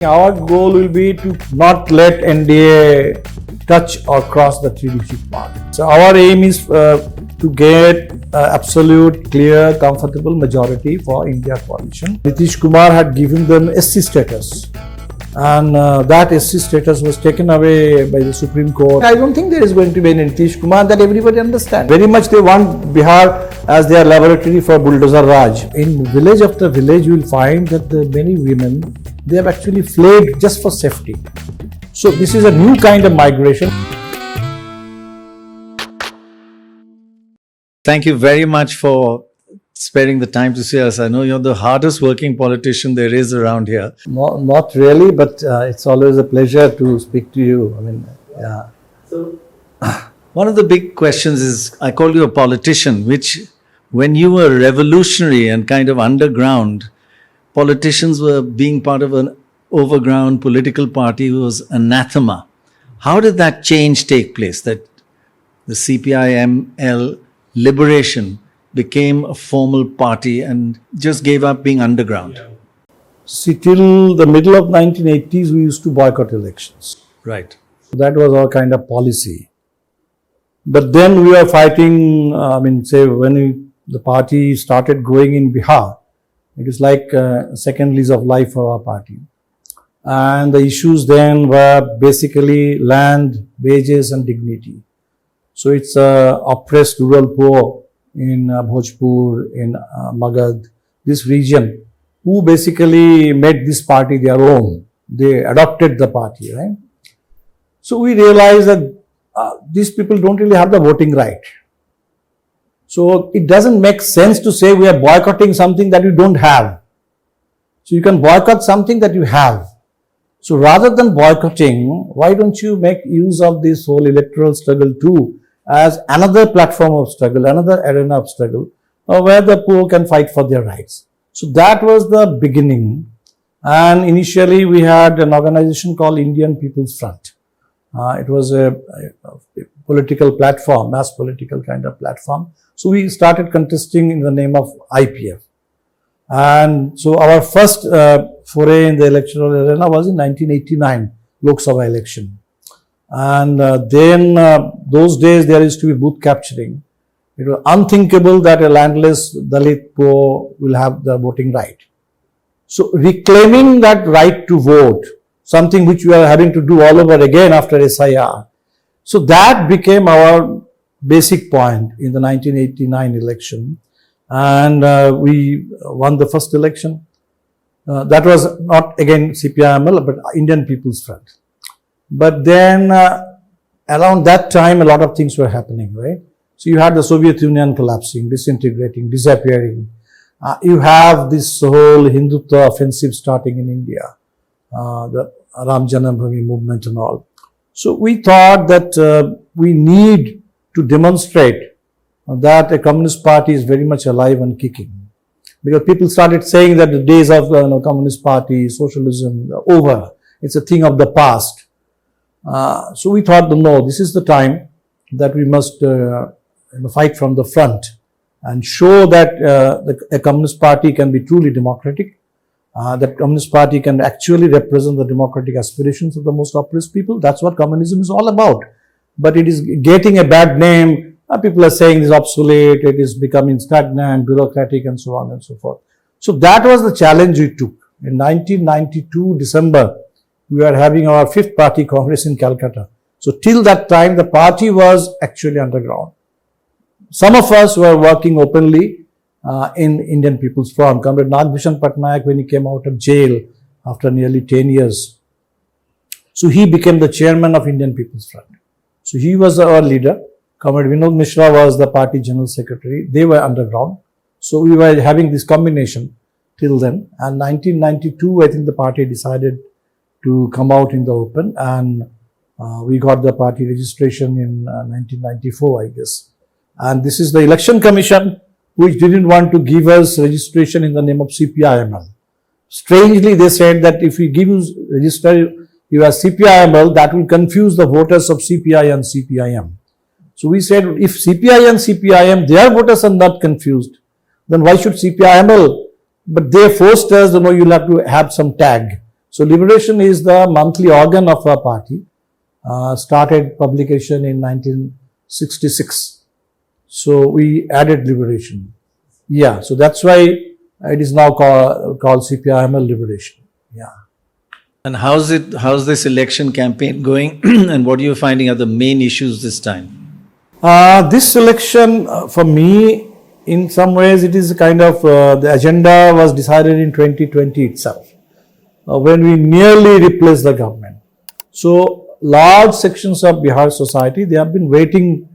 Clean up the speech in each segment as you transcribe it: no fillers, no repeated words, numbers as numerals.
Our goal will be to not let NDA touch or cross the 3-digit mark. So our aim is to get absolute, clear, comfortable majority for India coalition. Nitish Kumar had given them SC status, and that SC status was taken away by the Supreme Court. I don't think there is going to be an Nitish Kumar that everybody understands. Very much they want Bihar as their laboratory for Bulldozer Raj. In village after village, you will find that many women, they have actually fled just for safety. So this is a new kind of migration. Thank you very much for sparing the time to see us. I know you're the hardest working politician there is around here. Not really, but it's always a pleasure to speak to you. I mean, yeah. So, one of the big questions is, I call you a politician, which when you were revolutionary and kind of underground, politicians were being part of an overground political party was anathema. How did that change take place, that the CPI-ML liberation became a formal party and just gave up being underground? See, till the middle of 1980s, we used to boycott elections. Right. That was our kind of policy. But then we were fighting, when the party started growing in Bihar, it was like second lease of life for our party. And the issues then were basically land, wages and dignity. So it's oppressed rural poor in Bhojpur, in Magad, this region, who basically made this party their own. They adopted the party, right? So we realized that these people don't really have the voting right. So it doesn't make sense to say we are boycotting something that you don't have. So you can boycott something that you have. So rather than boycotting, why don't you make use of this whole electoral struggle too as another platform of struggle, another arena of struggle, where the poor can fight for their rights. So that was the beginning. And initially we had an organization called Indian People's Front. It was a political platform, mass political kind of platform. So we started contesting in the name of IPF. And so our first foray in the electoral arena was in 1989 Lok Sabha election. And then those days there used to be booth capturing. It was unthinkable that a landless Dalit poor will have the voting right. So reclaiming that right to vote, something which we are having to do all over again after SIR. So that became our basic point in the 1989 election. And we won the first election. That was not again CPI-ML, but Indian People's Front. But then around that time, a lot of things were happening, right? So you had the Soviet Union collapsing, disintegrating, disappearing. You have this whole Hindutva offensive starting in India, the Ram Janambhoomi movement and all. So we thought that we need to demonstrate that a communist party is very much alive and kicking. Because people started saying that the days of communist party, socialism, are over. It's a thing of the past. So we thought, no, this is the time that we must fight from the front and show that a communist party can be truly democratic. That communist party can actually represent the democratic aspirations of the most oppressed people. That's what communism is all about. But it is getting a bad name. People are saying it's obsolete, it is becoming stagnant, bureaucratic and so on and so forth. So that was the challenge we took. In 1992 December, we were having our 5th party congress in Calcutta. So till that time, the party was actually underground. Some of us were working openly in Indian People's Front. Comrade Nagbhushan Patnaik, when he came out of jail after nearly 10 years, so he became the chairman of Indian People's Front. So he was our leader. Comrade Vinod Mishra was the party general secretary. They were underground. So we were having this combination till then. And 1992, I think the party decided to come out in the open, and we got the party registration in 1994, I guess. And this is the election commission which didn't want to give us registration in the name of CPI-ML. Strangely, they said that if we give you register you as CPI-ML, that will confuse the voters of CPI and CPIM. So we said, if CPI and CPIM, their voters are not confused, then why should CPI-ML? But they forced us, you'll have to have some tag. So Liberation is the monthly organ of our party. Started publication in 1966. So we added Liberation. Yeah, so that's why it is now called CPIML Liberation. Yeah. And how's this election campaign going? And what are you finding are the main issues this time? This election, for me, in some ways, it is a kind of the agenda was decided in 2020 itself, when we nearly replaced the government. So large sections of Bihar society, they have been waiting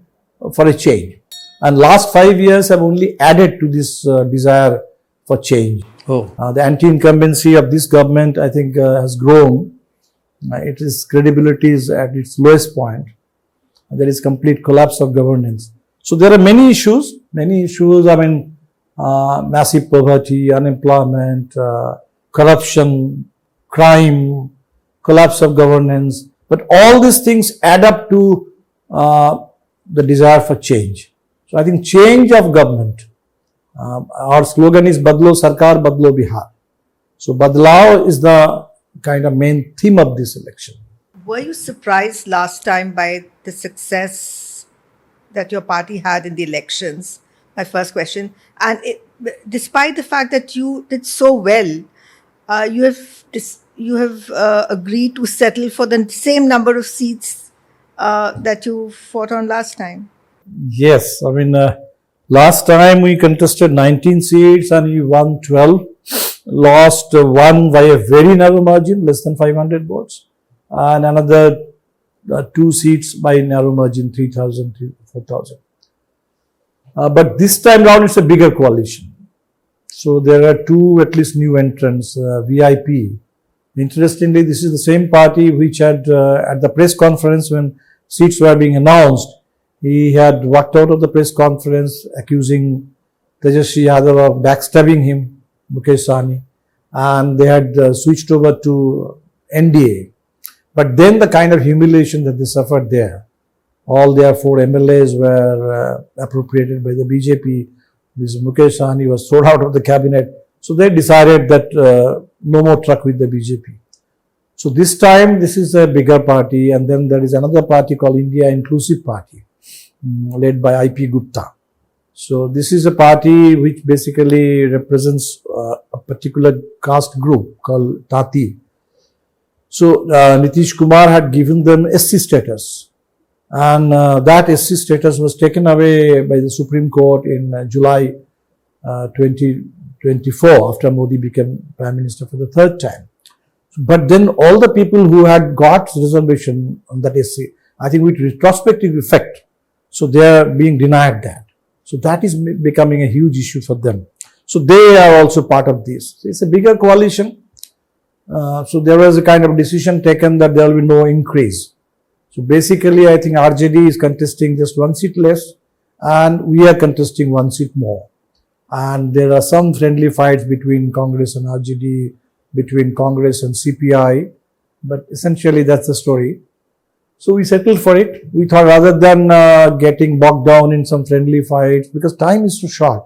for a change, and last 5 years have only added to this desire for change. Oh, The anti-incumbency of this government, I think, has grown. Its credibility is at its lowest point. There is complete collapse of governance. So there are many issues. I mean, massive poverty, unemployment, corruption, crime, collapse of governance. But all these things add up to the desire for change. So I think change of government. Our slogan is Badlo Sarkar, Badlo Bihar. So Badlao is the kind of main theme of this election. Were you surprised last time by the success that your party had in the elections? My first question. And despite the fact that you did so well, you have agreed to settle for the same number of seats that you fought on last time. Yes, I mean, last time we contested 19 seats and we won 12, lost one by a very narrow margin, less than 500 votes, and another 2 seats by narrow margin, 3,000 to 4,000. But this time round it's a bigger coalition. So there are 2 at least new entrants, VIP. Interestingly, this is the same party which had at the press conference when seats were being announced, he had walked out of the press conference accusing Tejasvi Yadav of backstabbing him, Mukesh Sahni, and they had switched over to NDA. But then the kind of humiliation that they suffered there, all their 4 MLAs were appropriated by the BJP. This Mukesh Sahni was thrown out of the cabinet. So they decided that no more truck with the BJP. So this time, this is a bigger party, and then there is another party called India Inclusive Party, led by I.P. Gupta. So this is a party which basically represents a particular caste group called Tati. So Nitish Kumar had given them SC status, and that SC status was taken away by the Supreme Court in July 2024 after Modi became Prime Minister for the 3rd time. But then all the people who had got reservation on that SC, I think with retrospective effect, so they are being denied that. So that is becoming a huge issue for them. So they are also part of this. So it's a bigger coalition. So there was a kind of decision taken that there will be no increase. So basically, I think RJD is contesting just 1 seat less, and we are contesting 1 seat more. And there are some friendly fights between Congress and RJD, between Congress and CPI, but essentially that's the story. So we settled for it. We thought rather than getting bogged down in some friendly fights, because time is too short,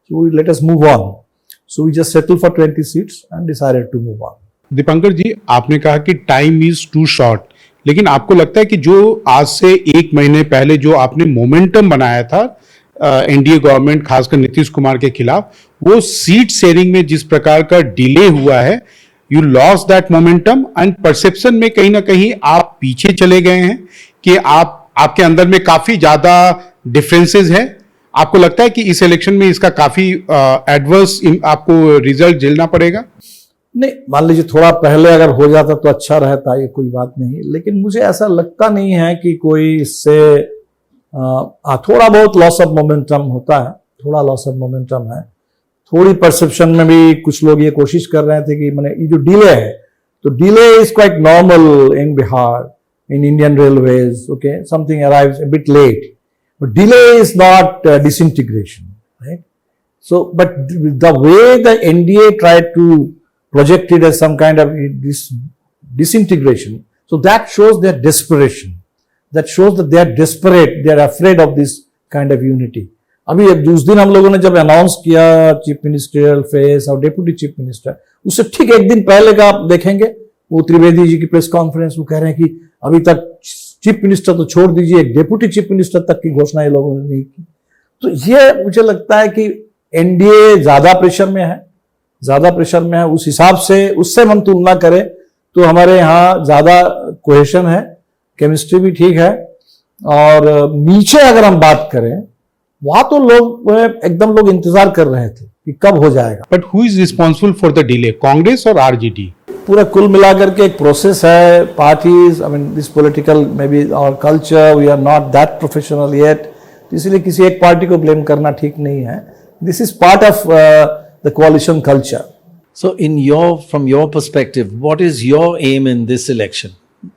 so we let us move on. So we just settled for 20 seats and decided to move on. Dipankar जी, आपने कहा कि time is to short, लेकिन आपको लगता है कि जो आज से 1 महीने पहले जो आपने मोमेंटम बनाया था एनडीए गवर्नमेंट खासकर नीतीश कुमार के खिलाफ, वो सीट शेयरिंग में जिस प्रकार का डिले हुआ है, you lost that momentum and perception में कहीं ना कहीं आप पीछे चले गए हैं कि आपके अंदर में काफी ज्यादा डिफरेंसेस है? आपको लगता है कि इस इलेक्शन में इसका काफी एडवर्स आपको रिजल्ट झेलना पड़ेगा? नहीं, मान लीजिए थोड़ा पहले अगर हो जाता तो अच्छा रहता, ये कोई बात नहीं, लेकिन मुझे ऐसा लगता नहीं है कि कोई इससे थोड़ा बहुत लॉस ऑफ मोमेंटम होता है, थोड़ा लॉस ऑफ मोमेंटम है, थोड़ी परसेप्शन में भी कुछ लोग ये कोशिश कर रहे थे कि मैंने ये जो डिले है, तो delay is quite normal in Bihar, in Indian railways, okay, something arrives a bit late, but delay is not disintegration, right? So, but the way the NDA tried to project it as some kind of disintegration, so that shows their desperation. That shows that they are desperate, they are afraid of this kind of unity. अभी उस दिन हम लोगों ने जब announce किया chief ministerial face और deputy chief minister, उससे ठीक 1 दिन पहले का आप देखेंगे वो त्रिवेदी जी की प्रेस कॉन्फ्रेंस वो कह रहे हैं कि अभी तक चीफ मिनिस्टर तो छोड़ दीजिए, एक डेप्यूटी चीफ मिनिस्टर तक की घोषणा ये लोगों ने नहीं की। तो ये मुझे लगता है कि एनडीए ज्यादा प्रेशर में है, उस हिसाब से उससे हम तुलना करें तो हमारे यहाँ ज्यादा कोहेशन है, केमिस्ट्री भी ठीक है। और नीचे अगर हम बात करें, वहां तो लोग एकदम लोग इंतजार कर रहे थे कि कब हो जाएगा। But who is responsible for the delay, Congress और आरजेडी? पूरा कुल मिलाकर के एक प्रोसेस है, parties, I mean this political may be our culture, we are not that professional yet, इसलिए किसी एक पार्टी को ब्लेम करना ठीक नहीं है। This is part of the कोalition culture. So, from your perspective, what is your aim in this election?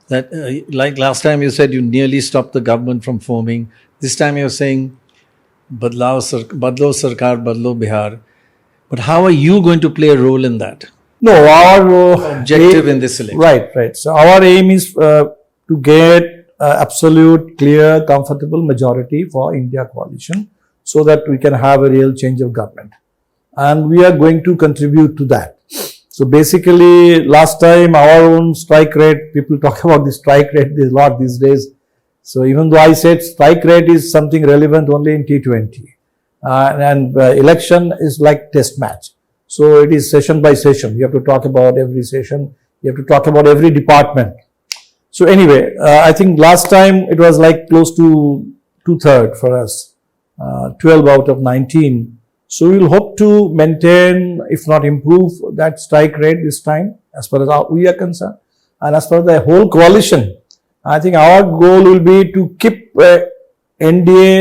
That, like last time, you said you nearly stopped the government from forming. This time, you're saying, "Badlo Sarkar, Badlo Bihar." But how are you going to play a role in that? No, our Objective in this election. Right. So our aim is to get absolute, clear, comfortable majority for India coalition, so that we can have a real change of government. And we are going to contribute to that. So basically, last time our own strike rate, people talk about the strike rate a lot these days. So even though I said strike rate is something relevant only in T20, and election is like test match. So it is session by session. You have to talk about every session. You have to talk about every department. So anyway, I think last time it was like close to 2/3 for us, 12 out of 19. So we will hope to maintain, if not improve, that strike rate this time, as far as we are concerned. And as far as the whole coalition, I think our goal will be to keep NDA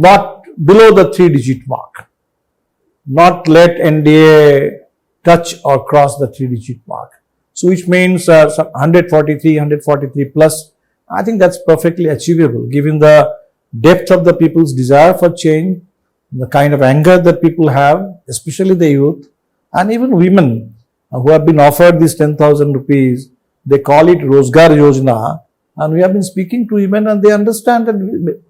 not below the 3-digit mark. Not let NDA touch or cross the 3-digit mark. So which means 143 plus. I think that's perfectly achievable given the depth of the people's desire for change, the kind of anger that people have, especially the youth, and even women who have been offered this 10,000 rupees. They call it Rozgar Yojana, and we have been speaking to women and they understand that,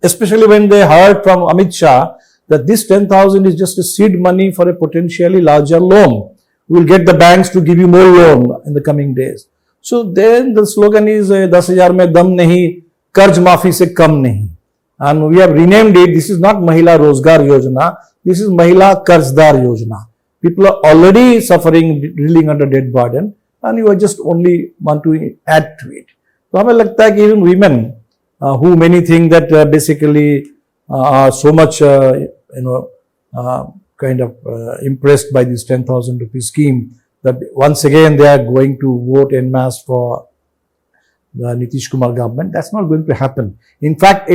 especially when they heard from Amit Shah that this 10,000 is just a seed money for a potentially larger loan. We will get the banks to give you more loan in the coming days. So then the slogan is 10,000 mein dam nahi, karz maafi se kam nahi. And we have renamed it. This is not Mahila Rozgar Yojana. This is Mahila Karzdar Yojana. People are already suffering, reeling under debt burden, and you are just only want to add to it. So हमें लगता है कि even women who many think that basically are so much kind of impressed by this 10,000 rupee scheme, that once again they are going to vote en masse for the Nitish Kumar government. That's not going to happen. In fact,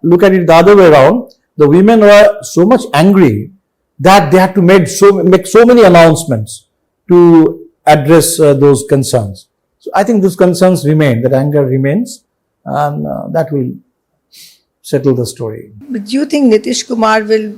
look at it the other way around. The women were so much angry that they had to make so many announcements to address those concerns. So I think those concerns remain, that anger remains, and that will settle the story. But do you think Nitish Kumar will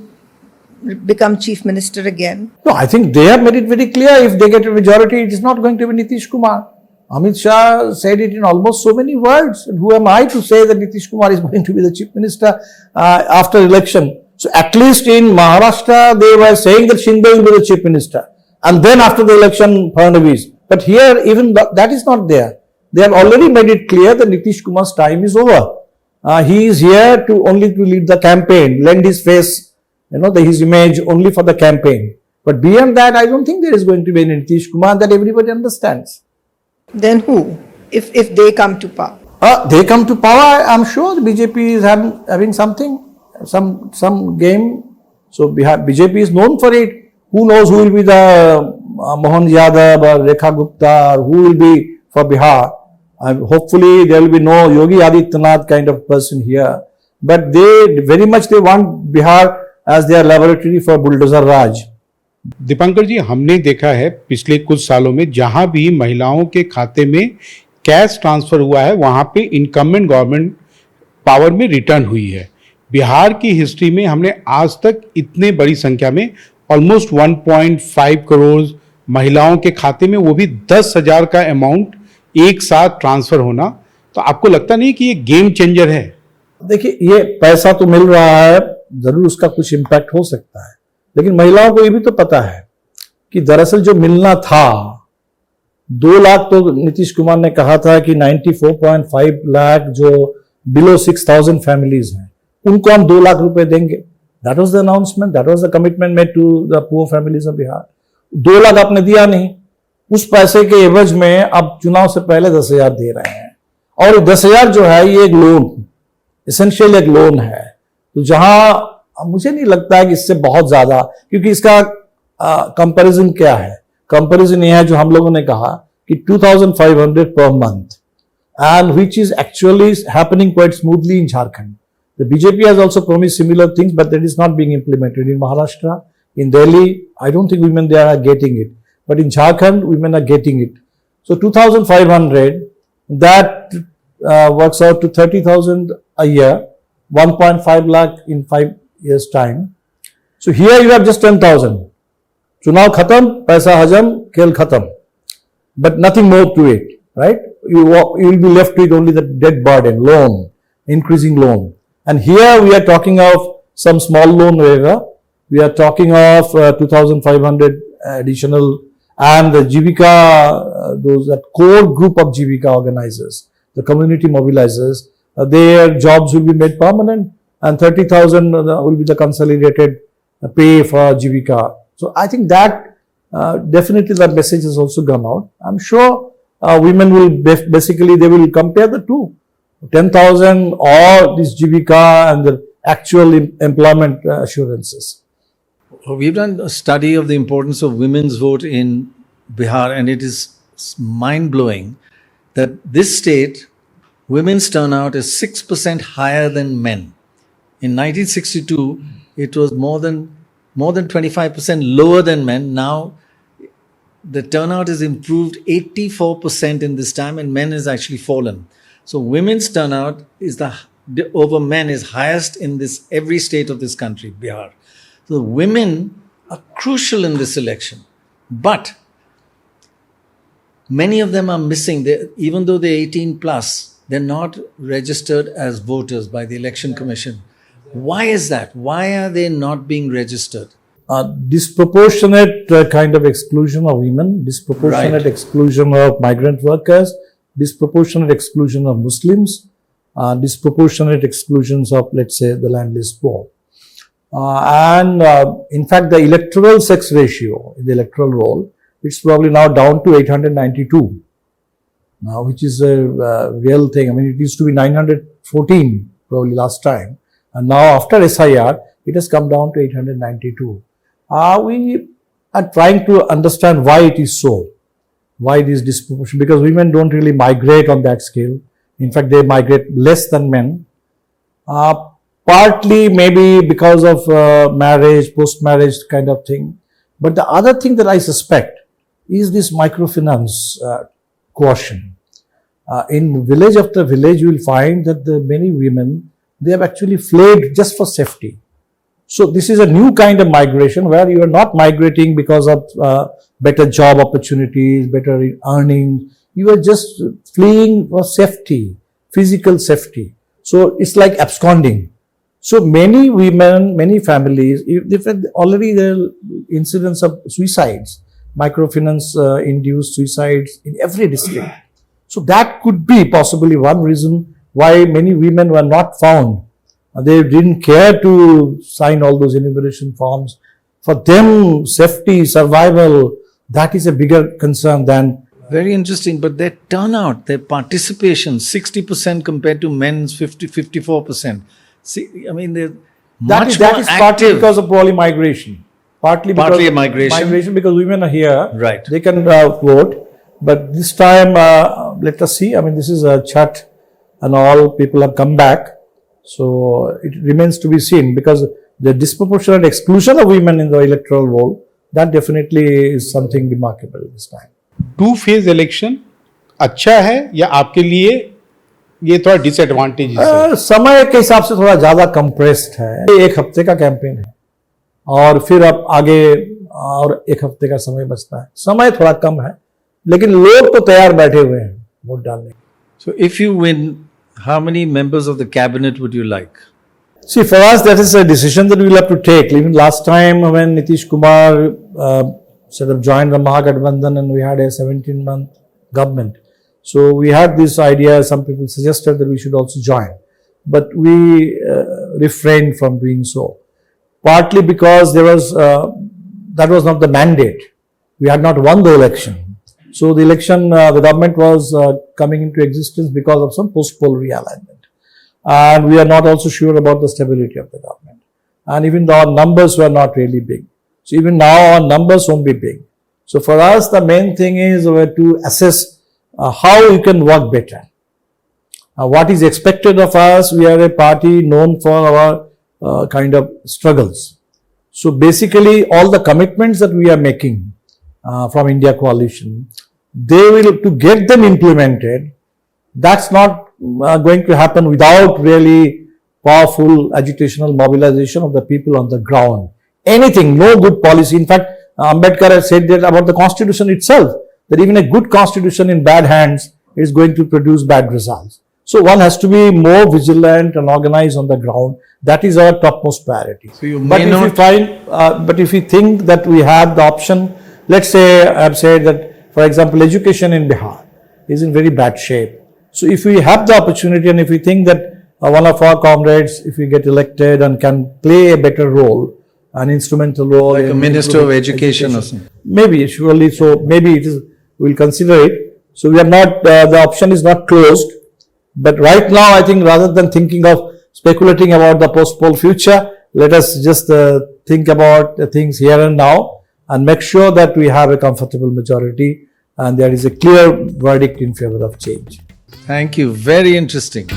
become chief minister again? No, I think they have made it very clear. If they get a majority, it is not going to be Nitish Kumar. Amit Shah said it in almost so many words. And who am I to say that Nitish Kumar is going to be the chief minister after election? So at least in Maharashtra, they were saying that Shinde will be the chief minister. And then after the election, Prannoy. But here, even that is not there. They have already made it clear that Nitish Kumar's time is over. He is here only to lead the campaign, lend his face, his image only for the campaign. But beyond that, I don't think there is going to be any Nitish Kumar that everybody understands. Then who? If they come to power? They come to power, I'm sure the BJP is having something, some game. So BJP is known for it. Who knows who will be the Mohan Yadav or Rekha Gupta, or who will be for Bihar. Hopefully there will be no Yogi Adityanath kind of person here. But they want Bihar as their laboratory for Bulldozer Raj. Dipankar जी, हमने देखा है पिछले कुछ सालों में जहां भी महिलाओं के खाते में कैश ट्रांसफर हुआ है, वहां पे इनकम्बेंट गवर्नमेंट पावर में रिटर्न हुई है। बिहार की हिस्ट्री में हमने आज तक इतने बड़ी संख्या में ऑलमोस्ट 1.5 करोड़ महिलाओं के खाते में, वो भी 10,000 का अमाउंट एक साथ ट्रांसफर होना, तो आपको लगता नहीं कि ये गेम चेंजर है? देखिए, ये पैसा तो मिल रहा है, जरूर उसका कुछ इम्पैक्ट हो सकता है, लेकिन महिलाओं को ये भी तो पता है कि दरअसल जो मिलना था 2 लाख तो नीतीश कुमार ने कहा था कि 94.5 लाख जो बिलो 6,000 फैमिलीज हैं उनको हम 2 लाख रुपए देंगे. That was the announcement, that was the commitment made to the poor families of Bihar. 2 lakh आपने दिया नहीं. उस पैसे के एवज में अब चुनाव से पहले 10,000 दे रहे हैं. और 10,000 जो है ये एक लोन, एसेंशियल एक लोन है. तो जहां मुझे नहीं लगता है कि इससे बहुत ज्यादा, क्योंकि इसका कंपैरिजन क्या है? कंपैरिजन ये है जो हम लोगों ने कहा कि 2,500 per month, and which is actually happening quite smoothly in Jharkhand. The BJP has also promised similar things, but that is not being implemented in Maharashtra. In Delhi, I don't think women there are getting it, but in Jharkhand, women are getting it. So 2,500, that works out to 30,000 a year, 1.5 lakh in 5 years' time. So here you have just 10,000. चुनाव खत्म, पैसा हजम, खेल खत्म, but nothing more to it, right? You will be left with only the debt burden, loan, increasing loan. And here we are talking of some small loan waiver. We are talking of 2,500 additional, and the Jivika, that core group of Jivika organizers, the community mobilizers, their jobs will be made permanent, and 30,000 will be the consolidated pay for Jivika. So I think that definitely that message has also gone out. I'm sure women will basically, they will compare the two, 10,000 or this Jivika and the actual employment assurances. We've done a study of the importance of women's vote in Bihar, and it is mind-blowing that this state, women's turnout is 6% higher than men. In 1962, it was more than 25% lower than men. Now, the turnout has improved 84% in this time, and men has actually fallen. So, women's turnout is over men is highest in this every state of this country, Bihar. So, women are crucial in this election, but many of them are missing. Even though they're 18 plus, they're not registered as voters by the Election Commission. Why is that? Why are they not being registered? Disproportionate kind of exclusion of women, disproportionate exclusion of migrant workers, disproportionate exclusion of Muslims, disproportionate exclusions of, let's say, the landless poor. And in fact, the electoral sex ratio in the electoral roll, it's probably now down to 892, now, which is a real thing. I mean, it used to be 914 probably last time. And now after SIR, it has come down to 892. We are trying to understand why it is so. Why this disproportion? Because women don't really migrate on that scale. In fact, they migrate less than men. Partly maybe because of marriage, post-marriage kind of thing. But the other thing that I suspect is this microfinance quotient. In village after village, you will find that many women, they have actually fled just for safety. So this is a new kind of migration where you are not migrating because of better job opportunities, better earnings. You are just fleeing for safety, physical safety. So it's like absconding. So many women, many families, already there are incidents of suicides, microfinance induced suicides in every district. So that could be possibly one reason why many women were not found. They didn't care to sign all those enumeration forms. For them, safety, survival, that is a bigger concern than... Very interesting, but their turnout, their participation, 60% compared to men's 54%. See, I mean, they're much more is active. partly because of probably migration. Partly because migration. Because women are here. Right. They can vote. But this time, let us see. I mean, this is a chat and all people have come back. So it remains to be seen, because the disproportionate exclusion of women in the electoral roll, that definitely is something remarkable this time. Two phase election अच्छा है या आपके लिए ये थोड़ा disadvantage है? समय के हिसाब से थोड़ा ज्यादा कंप्रेस्ड है. 1 हफ्ते का कैंपेन है और फिर अब आगे और 1 हफ्ते का समय बचता है. समय थोड़ा कम है, लेकिन लोग तो तैयार बैठे हुए हैं वोट डालने. So if you win, how many members of the cabinet would you like? See, for us, that is a decision that we will have to take. Even last time when Nitish Kumar sort of joined the Mahagathbandhan and we had a 17-month government. So we had this idea, some people suggested that we should also join. But we refrained from doing so. Partly because there was, that was not the mandate. We had not won the election. So the election, the government was coming into existence because of some post-poll realignment. And we are not also sure about the stability of the government. And even though our numbers were not really big. So even now our numbers won't be big. So for us, the main thing is to assess how we can work better. What is expected of us? We are a party known for our kind of struggles. So basically all the commitments that we are making from India coalition, they will, to get them implemented, that's not going to happen without really powerful agitational mobilization of the people on the ground. Anything, no good policy. In fact, Ambedkar has said that about the constitution itself, that even a good constitution in bad hands is going to produce bad results. So one has to be more vigilant and organized on the ground. That is our topmost priority. So you but may if not... we find, but if we think that we have the option, let's say I've said that, for example, education in Bihar is in very bad shape. So if we have the opportunity and if we think that one of our comrades, if we get elected and can play a better role, an instrumental role, like a minister of education or something. Maybe, surely. So maybe it is. We'll consider it. So we are not. The option is not closed. But right now, I think rather than thinking of speculating about the post-poll future, let us just think about the things here and now and make sure that we have a comfortable majority and there is a clear verdict in favor of change. Thank you. Very interesting.